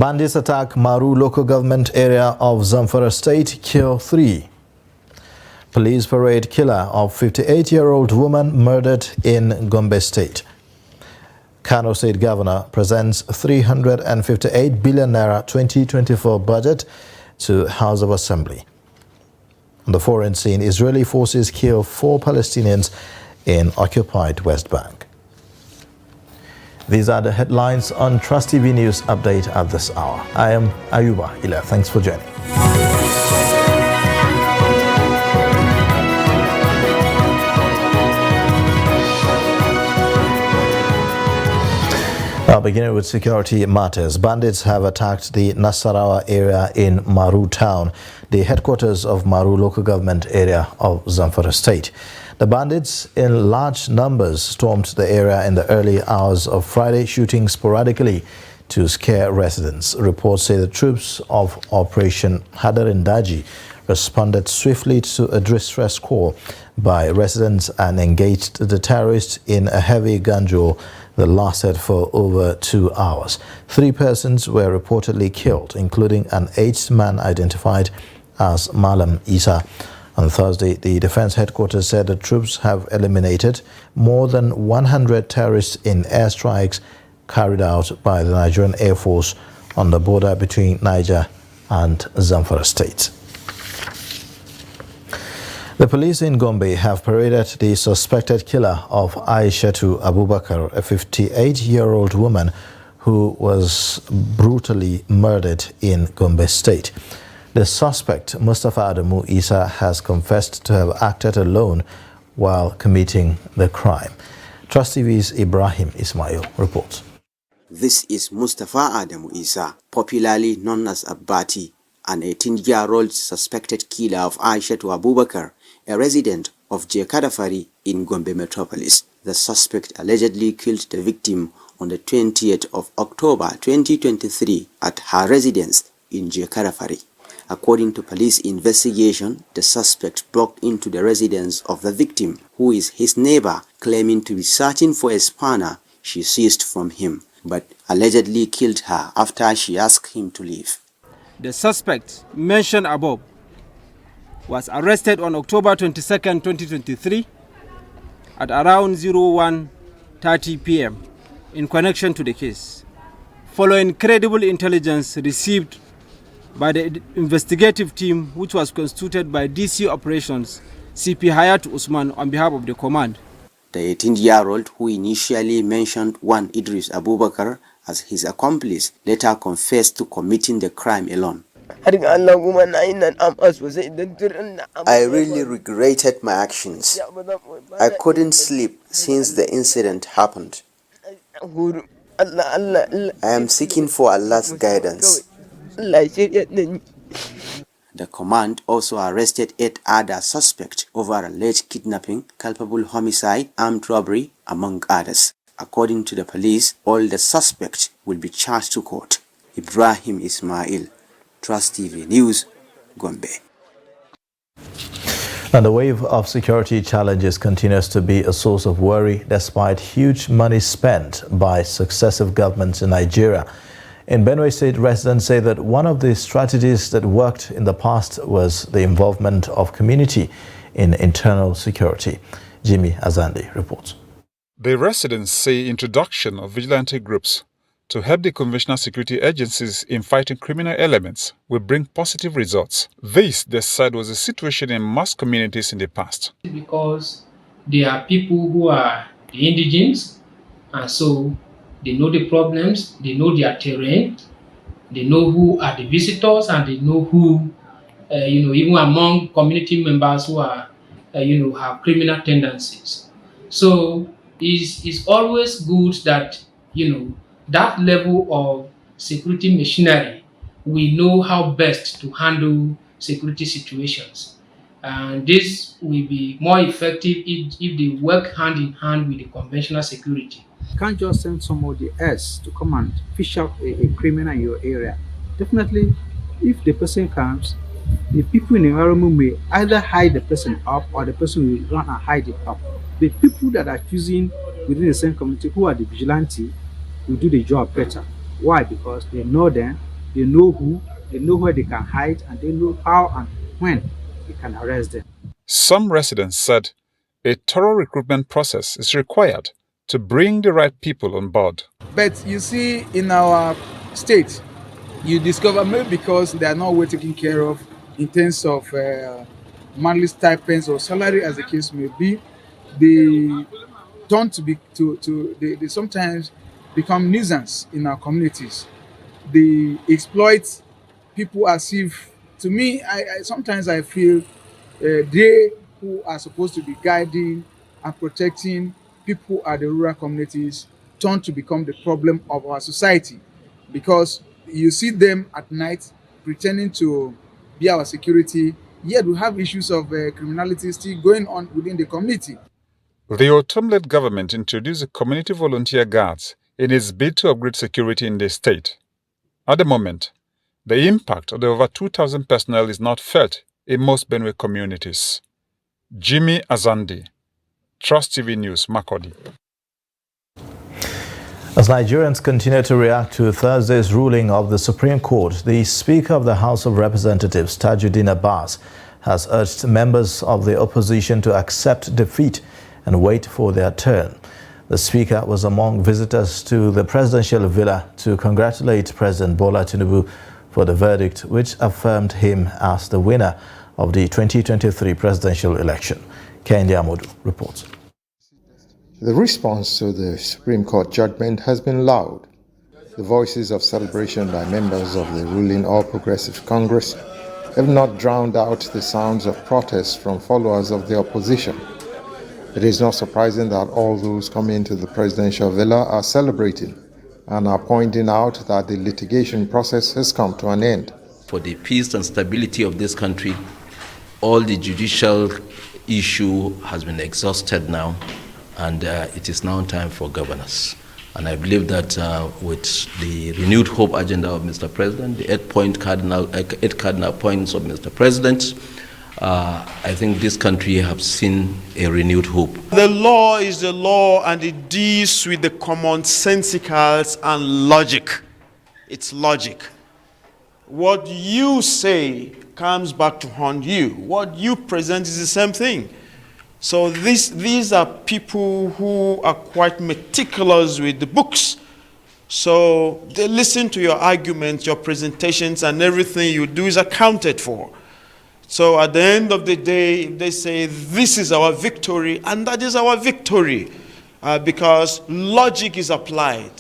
Bandits attack Maru local government area of Zamfara state, kill 3. Police parade killer of 58-year-old woman murdered in Gombe state. Kano State Governor presents 358 billion naira 2024 budget to House of Assembly. On the foreign scene, Israeli forces kill 4 Palestinians in occupied West Bank. These are the headlines on Trust TV News Update at this hour. I am Ayuba Ila. Thanks for joining. Beginning with security matters, bandits have attacked the Nasarawa area in Maru town, the headquarters of Maru local government area of Zamfara state. The bandits in large numbers stormed the area in the early hours of Friday, shooting sporadically to scare residents. Reports say the troops of Operation Hadarindaji responded swiftly to a distress call by residents and engaged the terrorists in a heavy gun duel that lasted for over 2 hours. 3 persons were reportedly killed, including an aged man identified as Malam Isa. On Thursday, the defense headquarters said the troops have eliminated more than 100 terrorists in airstrikes carried out by the Nigerian Air Force on the border between Niger and Zamfara states. The police in Gombe have paraded the suspected killer of Aishatu Abubakar, a 58-year-old woman who was brutally murdered in Gombe state. The suspect, Mustafa Adamu Isa, has confessed to have acted alone while committing the crime. Trust TV's Ibrahim Ismail reports. This is Mustafa Adamu Isa, popularly known as Abbati, an 18-year-old suspected killer of Aishatu Abubakar, a resident of Jekadafari in Gombe metropolis. The suspect allegedly killed the victim on the 20th of October 2023 at her residence in Jekadafari. According to police investigation, the suspect broke into the residence of the victim, who is his neighbor, claiming to be searching for a spanner she seized from him, but allegedly killed her after she asked him to leave. The suspect mentioned above was arrested on October 22, 2023 at around 01:30 p.m. in connection to the case, following credible intelligence received by the investigative team, which was constituted by DC Operations CP Hayat Usman on behalf of the command. The 18-year-old, who initially mentioned one Idris Abubakar as his accomplice, later confessed to committing the crime alone. I really regretted my actions. I couldn't sleep since the incident happened. I am seeking for Allah's guidance. The command also arrested 8 other suspects over alleged kidnapping, culpable homicide, armed robbery, among others. According to the police, all the suspects will be charged to court. Ibrahim Ismail, Trust TV News, Gombe. And the wave of security challenges continues to be a source of worry despite huge money spent by successive governments in Nigeria. In Benue State, residents say that one of the strategies that worked in the past was the involvement of community in internal security. Jimmy Azandi reports. The residents say introduction of vigilante groups to help the conventional security agencies in fighting criminal elements will bring positive results. This, they said, was a situation in most communities in the past. Because they are people who are the indigenes, and so they know the problems, they know their terrain, they know who are the visitors, and they know who, even among community members who are, have criminal tendencies. So it's always good that, that level of security machinery, we know how best to handle security situations. And this will be more effective if they work hand in hand with the conventional security. You can't just send somebody else to come and fish out a criminal in your area. Definitely, if the person comes, the people in the environment may either hide the person up or the person will run and hide it up. The people that are choosing within the same community who are the vigilante will do the job better. Why? Because they know them, They know who, they know where they can hide, and they know how and when they can arrest them. Some residents said a thorough recruitment process is required to bring the right people on board. But you see, in our state, you discover maybe because they are not well taken care of in terms of monthly stipends or salary, as the case may be, they turn to be they sometimes become nuisance in our communities. They exploit people as if, to me, I sometimes I feel they who are supposed to be guiding and protecting people at the rural communities turn to become the problem of our society, because you see them at night pretending to be our security, yet we have issues of criminality still going on within the community. The Otumlet government introduced the community volunteer guards in its bid to upgrade security in the state. At the moment, the impact of the over 2,000 personnel is not felt in most Benue communities. Jimmy Azandi, Trust TV News, Makurdi. As Nigerians continue to react to Thursday's ruling of the Supreme Court, the Speaker of the House of Representatives, Tajuddin Abbas, has urged members of the opposition to accept defeat and wait for their turn. The Speaker was among visitors to the presidential villa to congratulate President Bola Tinubu for the verdict, which affirmed him as the winner of the 2023 presidential election. Kendi Amodu reports. The response to the Supreme Court judgment has been loud. The voices of celebration by members of the ruling All Progressive Congress have not drowned out the sounds of protest from followers of the opposition. It is not surprising that all those coming into the presidential villa are celebrating and are pointing out that the litigation process has come to an end. For the peace and stability of this country, all the judicial issue has been exhausted now, and it is now time for governance. And I believe that with the renewed hope agenda of Mr. President, the eight cardinal points of Mr. President, I think this country has seen a renewed hope. The law is the law, and it deals with the commonsensicals and logic. It's logic. What you say comes back to haunt you. What you present is the same thing. So these are people who are quite meticulous with the books. So they listen to your arguments, your presentations, and everything you do is accounted for. So at the end of the day, they say, this is our victory, and that is our victory, because logic is applied.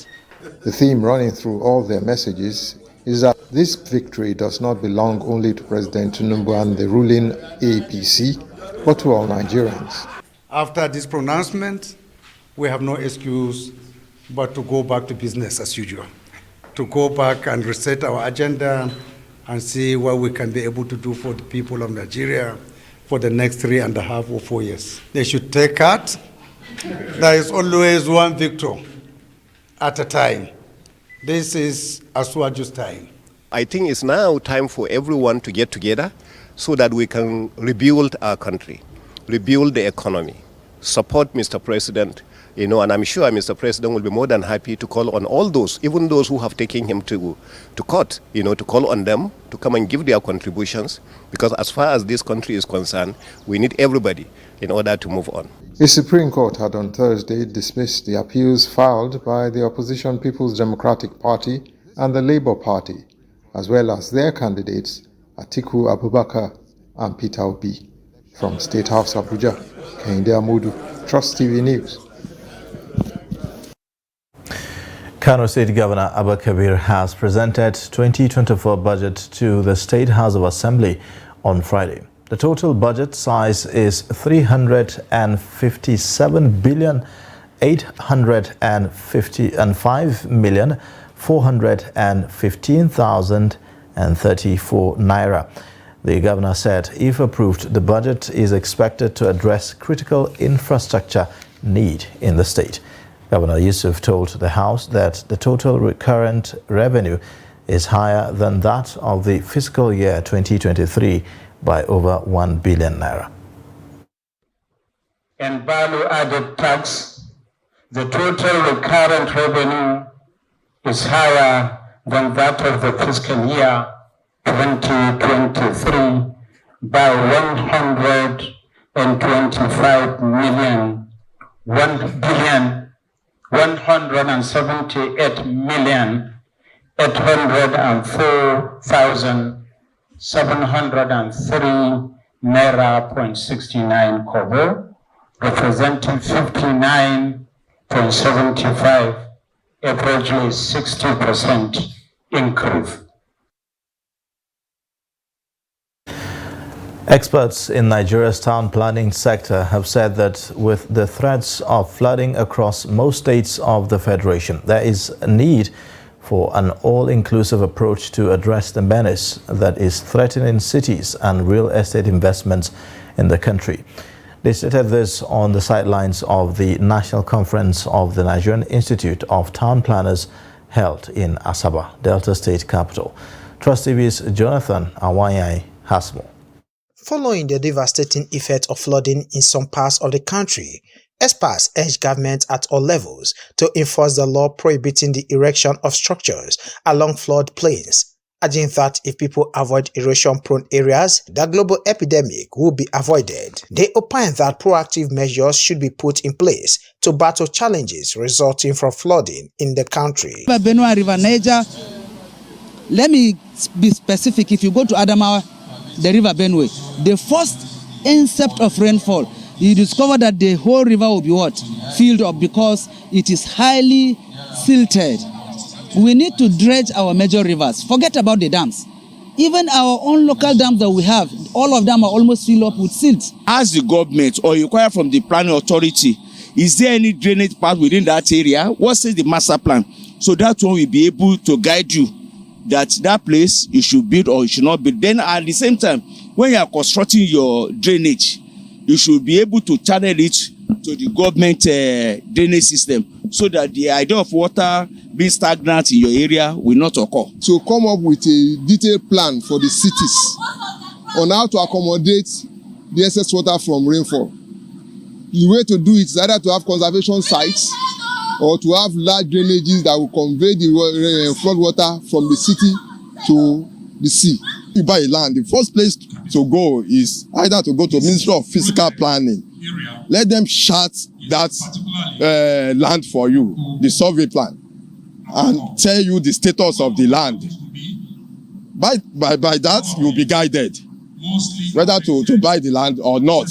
The theme running through all their messages is that this victory does not belong only to President Tinubu and the ruling APC, but to all Nigerians. After this pronouncement, we have no excuse but to go back to business as usual, to go back and reset our agenda and see what we can be able to do for the people of Nigeria for the next 3.5 or 4 years. They should take heart. There is always one victor at a time. This is Asuaju's time. I think it's now time for everyone to get together so that we can rebuild our country, rebuild the economy, support Mr. President, and I'm sure Mr. President will be more than happy to call on all those, even those who have taken him to court, to call on them to come and give their contributions, because as far as this country is concerned, we need everybody in order to move on. The Supreme Court had on Thursday dismissed the appeals filed by the opposition People's Democratic Party and the Labour Party, as well as their candidates Atiku Abubakar and Peter Obi. From State House Abuja, Kendi Amodu, Trust TV News. Kano State Governor Abba Kabir has presented 2024 budget to the State House of Assembly on Friday. The total budget size is 357,855,415,034 naira. The governor said if approved, the budget is expected to address critical infrastructure need in the state. Governor Yusuf told the House that the total recurrent revenue is higher than that of the fiscal year 2023 by over 1 billion naira. And value-added tax, the total recurrent revenue is higher than that of the fiscal year 2023 by 125 million, 1,178,804,703 naira.69 kobo, representing 59.75, averagely 60% increase. Experts in Nigeria's town planning sector have said that with the threats of flooding across most states of the Federation, there is a need for an all-inclusive approach to address the menace that is threatening cities and real estate investments in the country. They stated this on the sidelines of the National Conference of the Nigerian Institute of Town Planners held in Asaba, Delta State capital. Trust TV's Jonathan Awanyai has more. Following the devastating effect of flooding in some parts of the country, experts urge government at all levels to enforce the law prohibiting the erection of structures along flood plains, urging that if people avoid erosion-prone areas, the global epidemic will be avoided. They opine that proactive measures should be put in place to battle challenges resulting from flooding in the country. Benue River Niger, let me be specific. If you go to Adamawa, the river Benue, the first incept of rainfall, you discover that the whole river will be what? Filled up because it is highly silted. We need to dredge our major rivers. Forget about the dams. Even our own local dams that we have, all of them are almost filled up with silt. As the government or inquire from the planning authority, is there any drainage path within that area? What says the master plan? So that one will be able to guide you that place you should build or you should not build. Then at the same time, when you are constructing your drainage, you should be able to channel it to the government drainage system so that the idea of water being stagnant in your area will not occur. To come up with a detailed plan for the cities on how to accommodate the excess water from rainfall. The way to do it is either to have conservation sites or to have large drainages that will convey the flood water from the city to the sea. You buy land, the first place to go is either to go to Ministry of Physical Planning. Let them chart that land for you, the survey plan, and tell you the status of the land. By that, you'll be guided whether to buy the land or not.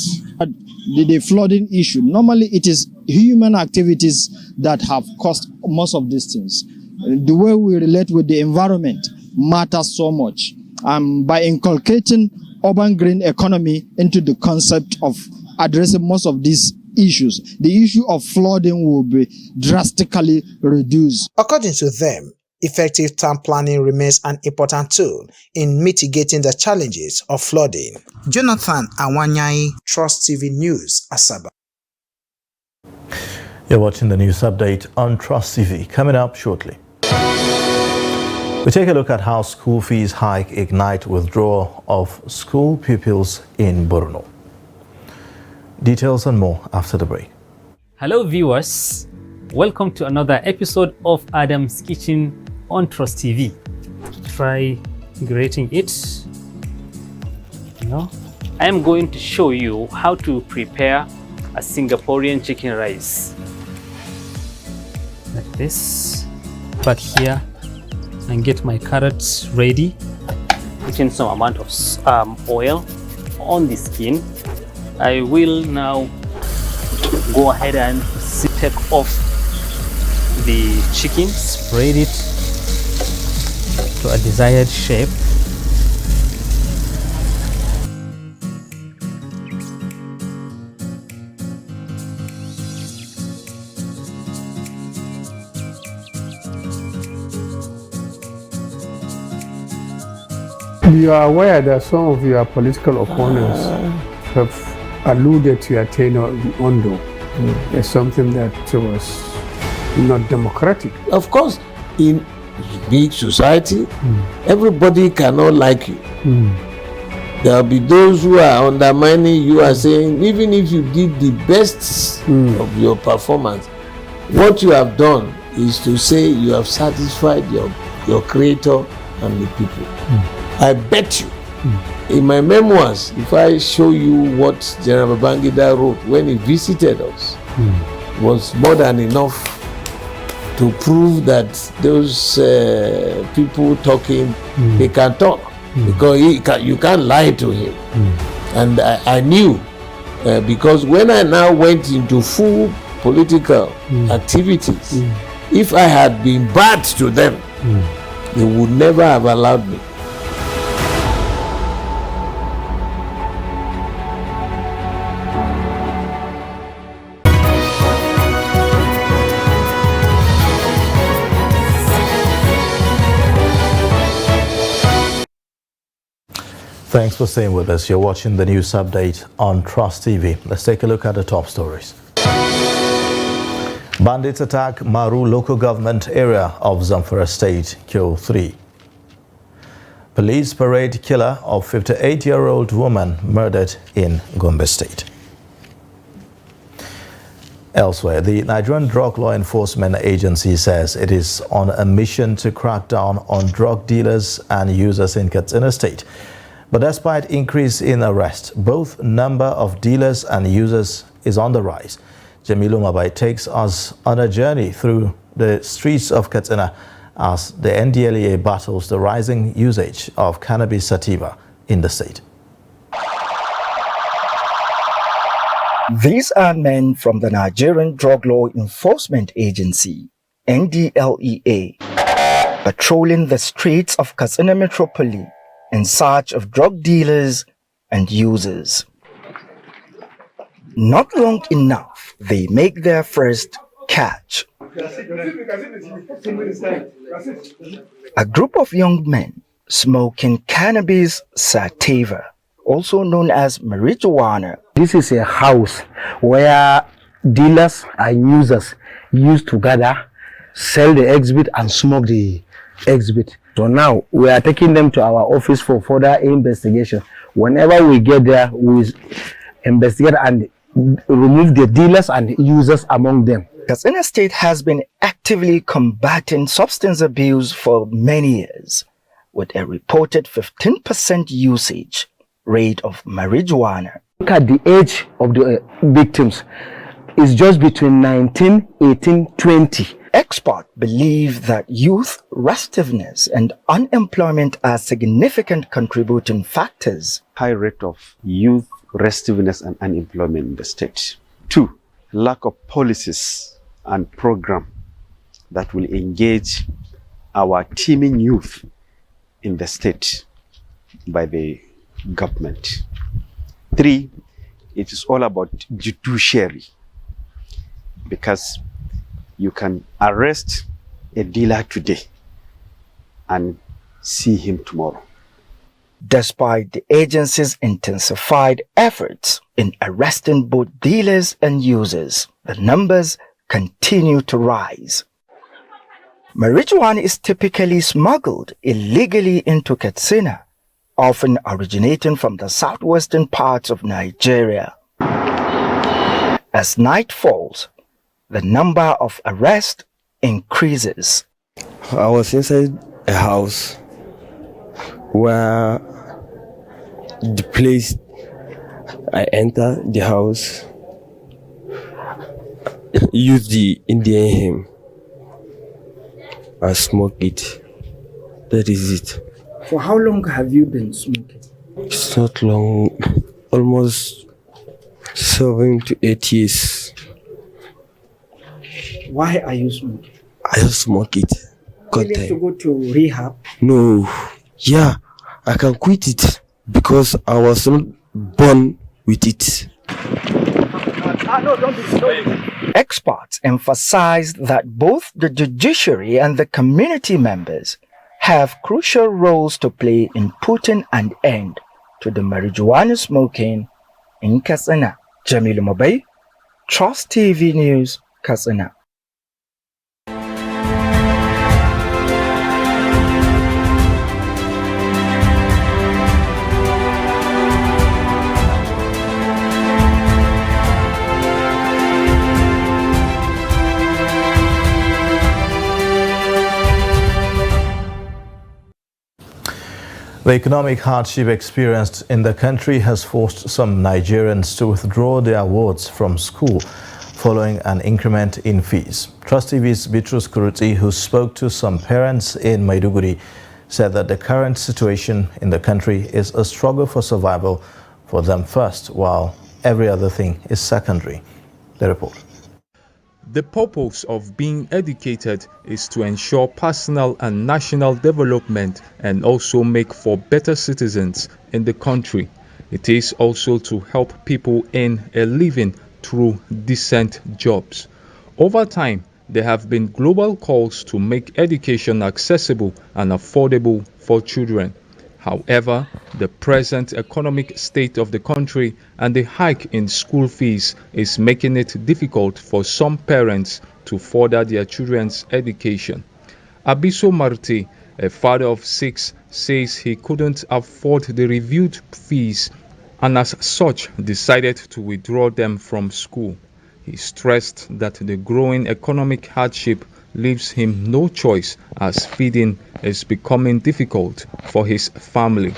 The flooding issue, normally it is human activities that have caused most of these things. The way we relate with the environment matters so much. By inculcating urban green economy into the concept of addressing most of these issues, the issue of flooding will be drastically reduced. According to them, effective town planning remains an important tool in mitigating the challenges of flooding. Jonathan Awanyai, Trust TV News, Asaba. You're watching the news update on Trust TV. Coming up shortly, we take a look at how school fees hike ignite withdrawal of school pupils in Borno. Details and more after the break. Hello viewers, welcome to another episode of Adam's Kitchen on Trust TV. Try grating it. I am going to show you how to prepare a Singaporean chicken rice. Like this. Back here and get my carrots ready. Put in some amount of oil on the skin. I will now go ahead and take off the chicken, spread it to a desired shape. You are aware that some of your political opponents have alluded to your tenure in Ondo as something that was not democratic. Of course, in big society, everybody cannot like you. There will be those who are undermining you and saying, even if you did the best of your performance, what you have done is to say you have satisfied your your creator and the people. I bet you, in my memoirs, if I show you what General Babangida wrote when he visited us, was more than enough to prove that those people talking, they can talk, because you can't lie to him. And I knew, because when I now went into full political activities, if I had been bad to them, they would never have allowed me. Thanks for staying with us. You're watching the news update on Trust TV. Let's take a look at the top stories. Bandits attack Maru local government area of Zamfara state, kill 3. Police parade killer of 58-year-old woman murdered in Gombe state. Elsewhere, the Nigerian Drug Law Enforcement Agency says it is on a mission to crack down on drug dealers and users in Katsina state. But despite increase in arrest, both number of dealers and users is on the rise. Jamilu Mabai takes us on a journey through the streets of Katsina as the NDLEA battles the rising usage of cannabis sativa in the state. These are men from the Nigerian Drug Law Enforcement Agency, NDLEA, patrolling the streets of Katsina Metropolis in search of drug dealers and users. Not long enough, they make their first catch. A group of young men smoking cannabis sativa, also known as marijuana. This is a house where dealers and users used to gather, sell the exhibit and smoke the exhibit. So now we are taking them to our office for further investigation. Whenever we get there, we investigate and remove the dealers and users among them. Katsina State has been actively combating substance abuse for many years, with a reported 15% usage rate of marijuana. Look at the age of the victims. It's just between 19, 18, 20. Experts believe that youth restiveness and unemployment are significant contributing factors. High rate of youth restiveness and unemployment in the state. 2, lack of policies and programs that will engage our teeming youth in the state by the government. 3, it is all about judiciary, because you can arrest a dealer today and see him tomorrow. Despite the agency's intensified efforts in arresting both dealers and users, the numbers continue to rise. Marijuana is typically smuggled illegally into Katsina, often originating from the southwestern parts of Nigeria. As night falls, the number of arrests increases. I was inside a house where the place I entered the house, use the Indian hymn and smoke it. That is it. For how long have you been smoking? It's not long, almost 7 to 8 years. Why are you smoking? I just smoke it. You need to go to rehab? No. Yeah, I can quit it because I was not born with it. Experts emphasize that both the judiciary and the community members have crucial roles to play in putting an end to the marijuana smoking in Katsina. Jamilu Mabai, Trust TV News, Katsina. The economic hardship experienced in the country has forced some Nigerians to withdraw their wards from school following an increment in fees. Trust TV's Bitrus Kuruti, who spoke to some parents in Maiduguri, said that the current situation in the country is a struggle for survival for them first, while every other thing is secondary. The report. The purpose of being educated is to ensure personal and national development and also make for better citizens in the country. It is also to help people earn a living through decent jobs. Over time, there have been global calls to make education accessible and affordable for children. However, the present economic state of the country and the hike in school fees is making it difficult for some parents to further their children's education. Abiso Marti, a father of 6, says he couldn't afford the reviewed fees and as such decided to withdraw them from school. He stressed that the growing economic hardship leaves him no choice as feeding is becoming difficult for his family.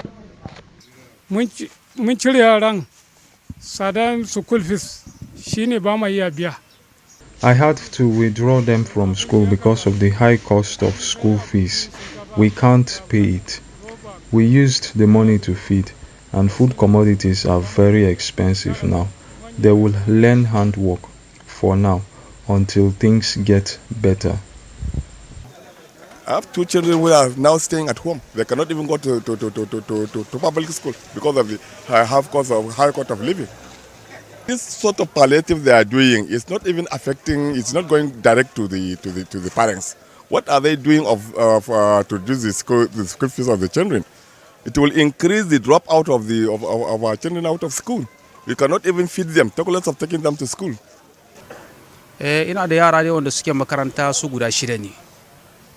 I had to withdraw them from school because of the high cost of school fees. We can't pay it. We used the money to feed, and food commodities are very expensive now. They will learn handwork for now until things get better. I have 2 children who are now staying at home. They cannot even go to public school because of the high cost of living. This sort of palliative they are doing is not even affecting. It's not going direct to the parents. What are they doing to reduce the school fees of the children? It will increase the dropout of our children out of school. We cannot even feed them. Talk less of taking them to school. Ina da yara ne wanda suke makaranta su guda 6 ne.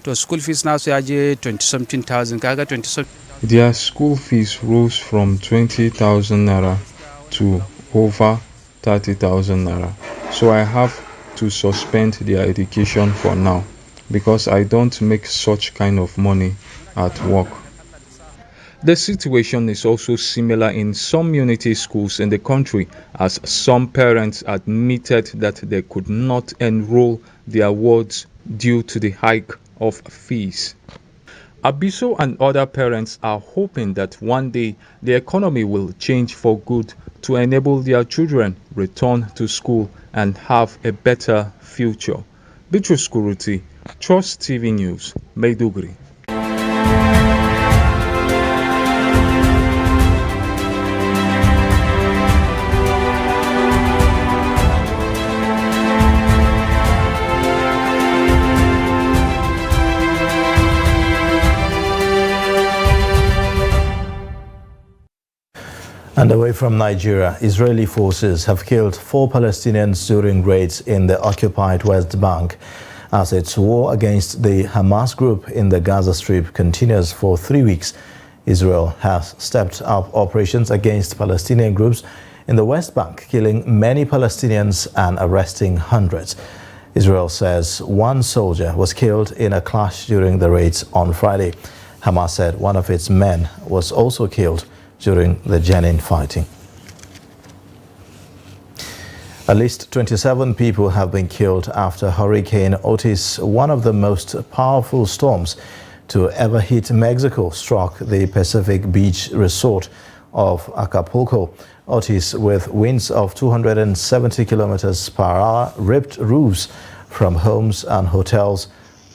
To school fees nasu ya je 20-something thousand, kaga 20-something. Their school fees rose from 20,000 naira to over 30,000 naira. So I have to suspend their education for now because I don't make such kind of money at work. The situation is also similar in some unity schools in the country, as some parents admitted that they could not enroll their wards due to the hike of fees. Abiso and other parents are hoping that one day the economy will change for good to enable their children return to school and have a better future. Bitrus Kuruti, Trust TV News, Maiduguri. And away from Nigeria, Israeli forces have killed 4 Palestinians during raids in the occupied West Bank as its war against the Hamas group in the Gaza Strip continues for 3 weeks. Israel has stepped up operations against Palestinian groups in the West Bank, killing many Palestinians and arresting hundreds. Israel says 1 soldier was killed in a clash during the raids on Friday. Hamas said one of its men was also killed during the Jenin fighting. At least 27 people have been killed after Hurricane Otis, one of the most powerful storms to ever hit Mexico, struck the Pacific Beach resort of Acapulco. Otis, with winds of 270 kilometers per hour, ripped roofs from homes and hotels,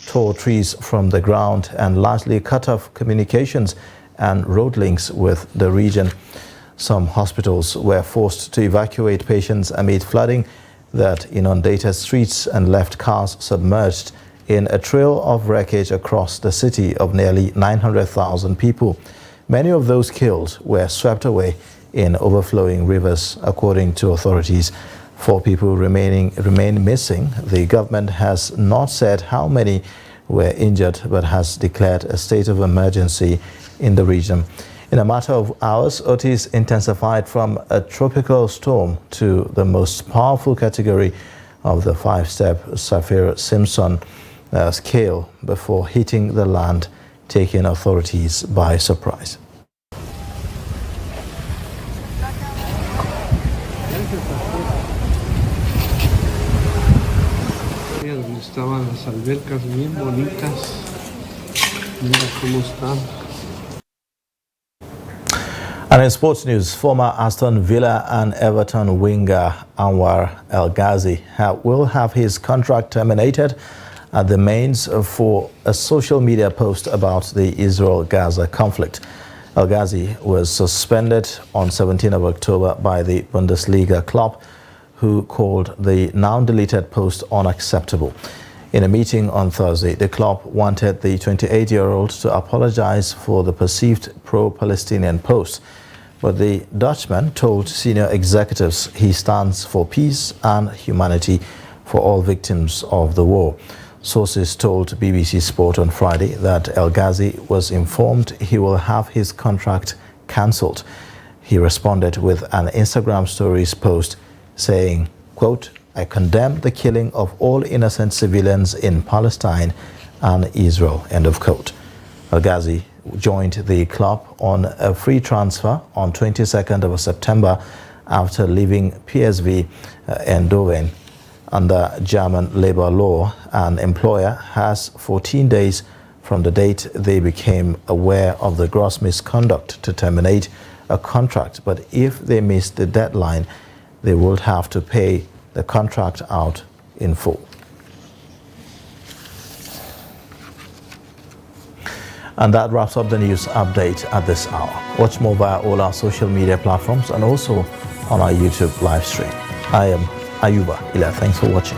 tore trees from the ground, and largely cut off communications and road links with the region. Some hospitals were forced to evacuate patients amid flooding that inundated streets and left cars submerged in a trail of wreckage across the city of nearly 900,000 people. Many of those killed were swept away in overflowing rivers, according to authorities. 4 people remain missing. The government has not said how many were injured, but has declared a state of emergency in the region. In a matter of hours, Otis intensified from a tropical storm to the most powerful category of the 5-step Saffir-Simpson scale before hitting the land, taking authorities by surprise. Las albercas bien bonitas. Mira cómo están. And in sports news, former Aston Villa and Everton winger Anwar El Ghazi will have his contract terminated at the Mains for a social media post about the Israel-Gaza conflict. El Ghazi was suspended on 17th of October by the Bundesliga club, who called the now-deleted post unacceptable. In a meeting on Thursday, the club wanted the 28-year-old to apologize for the perceived pro-Palestinian post. But the Dutchman told senior executives he stands for peace and humanity for all victims of the war. Sources told BBC Sport on Friday that El Ghazi was informed he will have his contract cancelled. He responded with an Instagram stories post saying, quote, "I condemn the killing of all innocent civilians in Palestine and Israel," end of quote. El Ghazi joined the club on a free transfer on 22nd of September after leaving PSV Eindhoven. Under German labor law, an employer has 14 days from the date they became aware of the gross misconduct to terminate a contract. But if they miss the deadline, they would have to pay the contract out in full. And that wraps up the news update at this hour. Watch more via all our social media platforms and also on our YouTube live stream. I am Ayuba Ila. Thanks for watching.